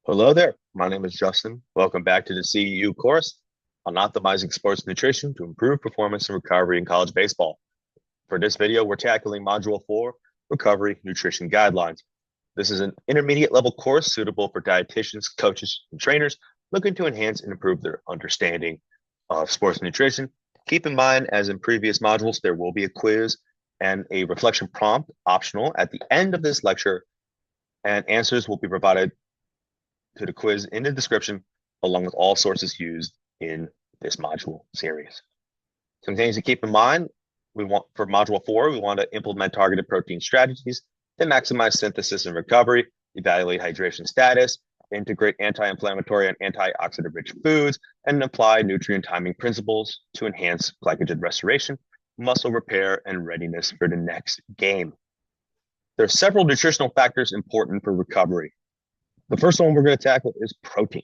Hello there. My name is Justin. Welcome back to the CEU course on optimizing sports nutrition to improve performance and recovery in college baseball. For this video, we're tackling Module 4, Recovery Nutrition Guidelines. This is an intermediate level course suitable for dietitians, coaches, and trainers looking to enhance and improve their understanding of sports nutrition. Keep in mind, as in previous modules, there will be a quiz and a reflection prompt optional at the end of this lecture, and answers will be provided to the quiz in the description, along with all sources used in this module series. Some things to keep in mind, for module 4, we want to implement targeted protein strategies to maximize synthesis and recovery, evaluate hydration status, integrate anti-inflammatory and antioxidant rich foods, and apply nutrient timing principles to enhance glycogen restoration, muscle repair, and readiness for the next game. There are several nutritional factors important for recovery. The first one we're going to tackle is protein.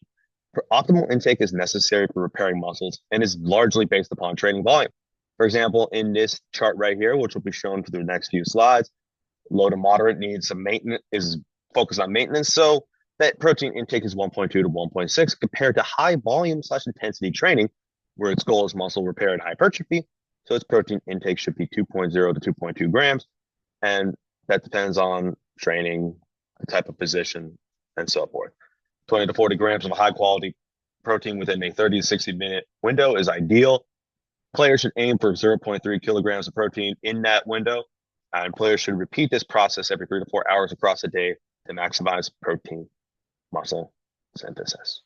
Optimal intake is necessary for repairing muscles and is largely based upon training volume. For example, in this chart right here, which will be shown for the next few slides, low to moderate needs some maintenance, is focused on maintenance. So that protein intake is 1.2 to 1.6 compared to high volume / intensity training, where its goal is muscle repair and hypertrophy. So its protein intake should be 2.0 to 2.2 grams. And that depends on training, the type of position, and so forth. 20 to 40 grams of high quality protein within a 30 to 60 minute window is ideal. Players should aim for 0.3 kilograms of protein in that window, and players should repeat this process every 3 to 4 hours across the day to maximize protein muscle synthesis.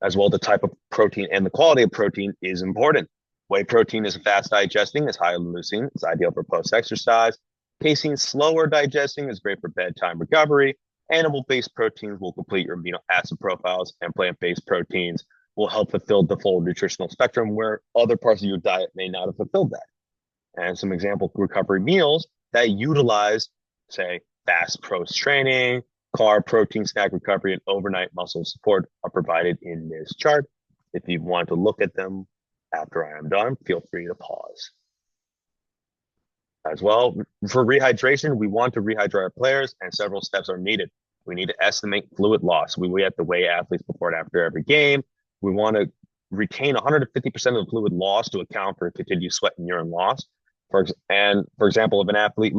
As well, the type of protein and the quality of protein is important. Whey protein is fast digesting, it's high in leucine, it's ideal for post-exercise. Casein, slower digesting, is great for bedtime recovery. Animal-based proteins will complete your amino acid profiles, and plant-based proteins will help fulfill the full nutritional spectrum where other parts of your diet may not have fulfilled that. And some example recovery meals that utilize, say, fast post-training, carb protein snack recovery, and overnight muscle support are provided in this chart. If you want to look at them after I am done, feel free to pause. As well, for rehydration, we want to rehydrate our players, and several steps are needed. We need to estimate fluid loss. We have to weigh athletes before and after every game. We want to retain 150% of the fluid loss to account for continued sweat and urine loss. For example, if an athlete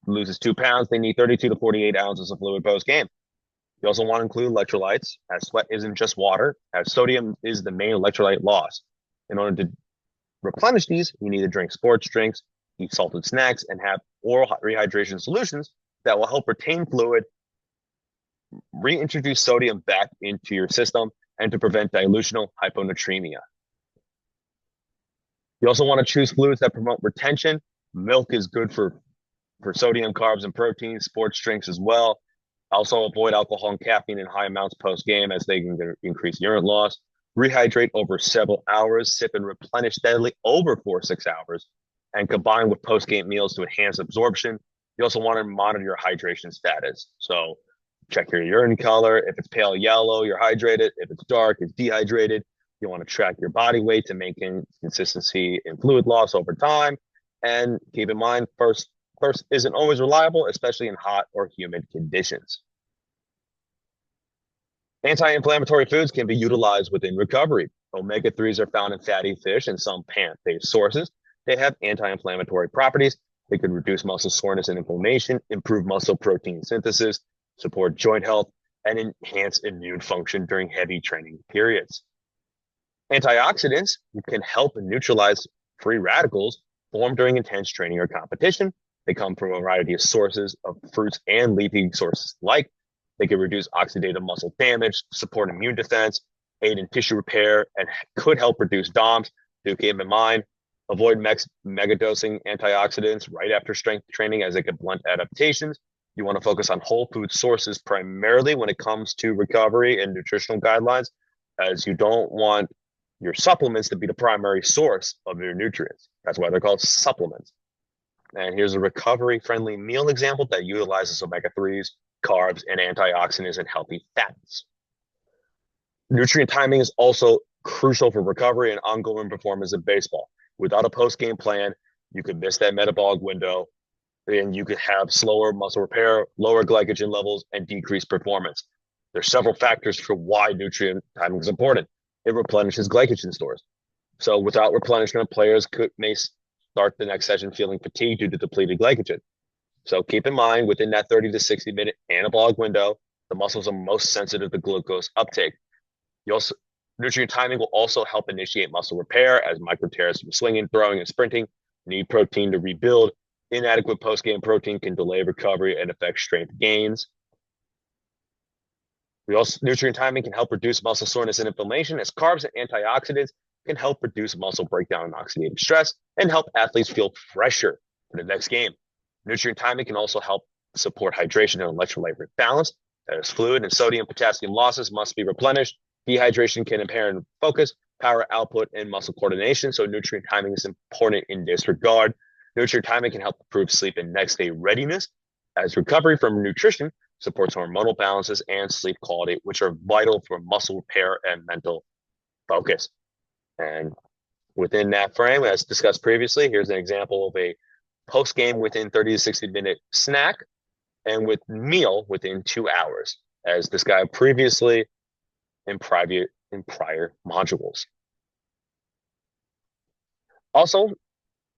loses 2 pounds, they need 32 to 48 ounces of fluid post-game. You also want to include electrolytes, as sweat isn't just water, as sodium is the main electrolyte loss. In order to replenish these, you need to drink sports drinks, eat salted snacks, and have oral rehydration solutions that will help retain fluid, reintroduce sodium back into your system, and to prevent dilutional hyponatremia. You also want to choose fluids that promote retention. Milk is good for sodium, carbs, and proteins, sports drinks as well. Also avoid alcohol and caffeine in high amounts post-game as they can increase urine loss. Rehydrate over several hours, sip and replenish steadily over 4 to 6 hours, and combine with post-game meals to enhance absorption. You also want to monitor your hydration status. So check your urine color. If it's pale yellow, you're hydrated. If it's dark, it's dehydrated. You want to track your body weight to maintain consistency in fluid loss over time. And keep in mind, first isn't always reliable, especially in hot or humid conditions. Anti-inflammatory foods can be utilized within recovery. Omega-3s are found in fatty fish and some plant-based sources. They have anti-inflammatory properties. They can reduce muscle soreness and inflammation, improve muscle protein synthesis, support joint health, and enhance immune function during heavy training periods. Antioxidants can help neutralize free radicals formed during intense training or competition. They come from a variety of sources of fruits and leafy sources alike. They can reduce oxidative muscle damage, support immune defense, aid in tissue repair, and could help reduce DOMS. Do keep in mind, avoid megadosing antioxidants right after strength training as they can blunt adaptations. You want to focus on whole food sources primarily when it comes to recovery and nutritional guidelines, as you don't want your supplements to be the primary source of your nutrients. That's why they're called supplements. And here's a recovery-friendly meal example that utilizes omega-3s, carbs, and antioxidants and healthy fats. Nutrient timing is also crucial for recovery and ongoing performance in baseball. Without a post-game plan, you could miss that metabolic window, and you could have slower muscle repair, lower glycogen levels, and decreased performance. There's several factors for why nutrient timing is important. It replenishes glycogen stores. So without replenishment, players may start the next session feeling fatigued due to depleted glycogen. So keep in mind, within that 30 to 60-minute anabolic window, the muscles are most sensitive to glucose uptake. Nutrient timing will also help initiate muscle repair, as micro tears from swinging, throwing, and sprinting need protein to rebuild. Inadequate post-game protein can delay recovery and affect strength gains. Nutrient timing can help reduce muscle soreness and inflammation, as carbs and antioxidants can help reduce muscle breakdown and oxidative stress and help athletes feel fresher for the next game. Nutrient timing can also help support hydration and electrolyte balance. That is, fluid and sodium potassium losses must be replenished. Dehydration can impair focus, power output, and muscle coordination. So nutrient timing is important in this regard. Nutrient timing can help improve sleep and next day readiness, as recovery from nutrition supports hormonal balances and sleep quality, which are vital for muscle repair and mental focus. And within that frame, as discussed previously, here's an example of a post-game within 30 to 60-minute snack and with meal within 2 hours, as described previously in prior modules. Also,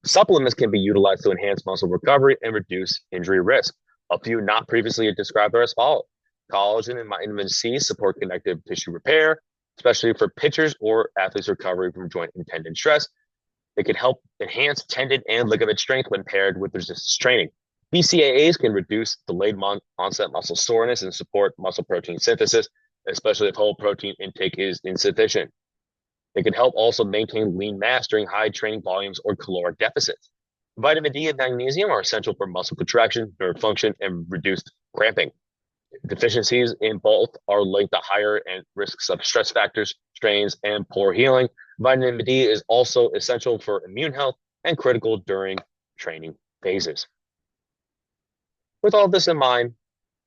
supplements can be utilized to enhance muscle recovery and reduce injury risk. A few not previously described are as follows. Collagen and vitamin C support connective tissue repair, especially for pitchers or athletes recovering from joint and tendon stress. It can help enhance tendon and ligament strength when paired with resistance training. BCAAs can reduce delayed onset muscle soreness and support muscle protein synthesis, especially if whole protein intake is insufficient. It can help also maintain lean mass during high training volumes or caloric deficits. Vitamin D and magnesium are essential for muscle contraction, nerve function, and reduced cramping. Deficiencies in both are linked to higher risks of stress factors, strains, and poor healing. Vitamin D is also essential for immune health and critical during training phases. With all this in mind,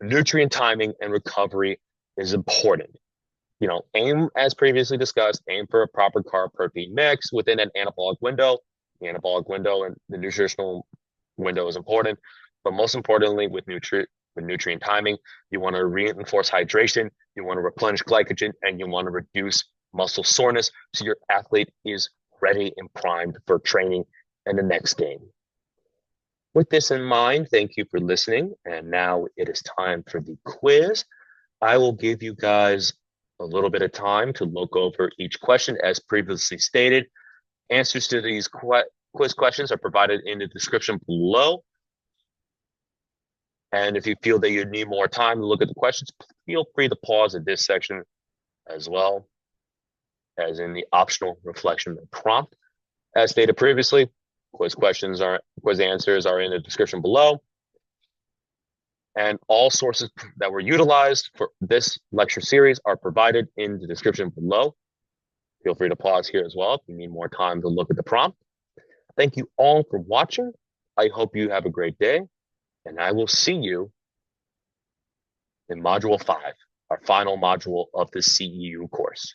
nutrient timing and recovery is important. Aim, as previously discussed, aim for a proper carb protein mix within an anabolic window. The anabolic window and the nutritional window is important, but most importantly, with nutrient timing, you want to reinforce hydration, you want to replenish glycogen, and you want to reduce muscle soreness so your athlete is ready and primed for training and the next game. With this in mind, thank you for listening, and now it is time for the quiz. I will give you guys a little bit of time to look over each question. As previously stated, answers to these quiz questions are provided in the description below. And if you feel that you need more time to look at the questions, feel free to pause at this section as well as in the optional reflection prompt. As stated previously, quiz answers are in the description below. And all sources that were utilized for this lecture series are provided in the description below. Feel free to pause here as well if you need more time to look at the prompt. Thank you all for watching. I hope you have a great day, and I will see you in Module 5, our final module of the CEU course.